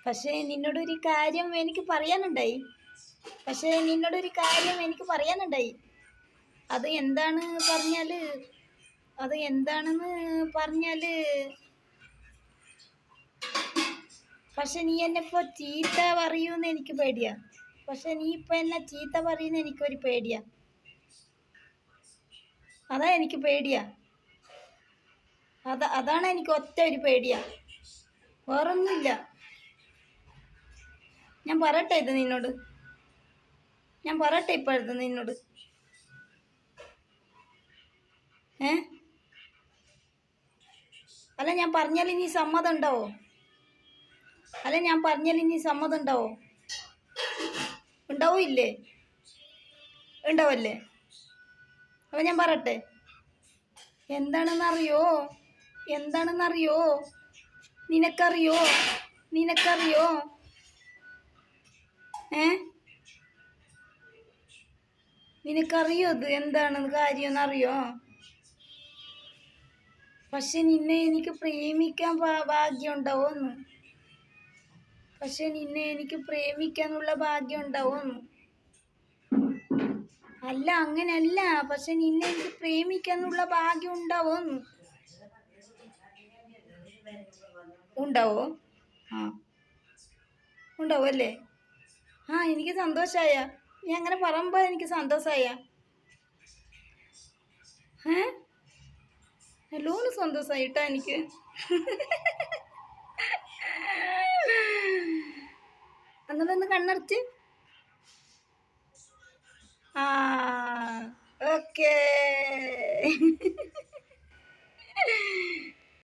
പക്ഷേ നിന്നോടൊരു കാര്യം എനിക്ക് പറയാനുണ്ടായി. അത് എന്താണെന്ന് പറഞ്ഞാൽ പക്ഷെ നീ എന്നെ ഇപ്പോൾ ചീത്ത പറയുമെന്ന് എനിക്ക് പേടിയാ. നീ ഇപ്പം എന്നെ ചീത്ത പറയുന്ന എനിക്കൊരു പേടിയാ. എനിക്ക് പേടിയാ. അതാണ് എനിക്ക് ഒറ്റ ഒരു പേടിയാ, വേറൊന്നുമില്ല. ഞാൻ പറയട്ടെ ഇപ്പോഴത്തെ നിന്നോട് അല്ല ഞാൻ പറഞ്ഞാൽ ഇനി സമ്മതം ഉണ്ടാവോ? ഉണ്ടാവില്ലേ? ഉണ്ടാവല്ലേ? അപ്പോൾ ഞാൻ പറയട്ടെ. എന്താണെന്നറിയോ? നിനക്കറിയോ? നിനക്കറിയോ ഇത് എന്താണെന്ന് കാര്യമെന്നറിയോ? പക്ഷെ നിന്നെ എനിക്ക് പ്രേമിക്കാൻ ഭാഗ്യം ഉണ്ടാവുമെന്ന്. അല്ല, അങ്ങനല്ല. പക്ഷെ നിന്നെ എനിക്ക് പ്രേമിക്കാനുള്ള ഭാഗ്യം ഉണ്ടാവുമെന്ന്. ഉണ്ടാവോ? ആ, ഉണ്ടാവുമല്ലേ? എനിക്ക് സന്തോഷമായ. നീ അങ്ങനെ പറയുമ്പോൾ എനിക്ക് സന്തോഷമായ. നല്ലോണം സന്തോഷമായിട്ടാ എനിക്ക്. അന്നൊന്ന് കണ്ണടച്ച്. ഓക്കേ.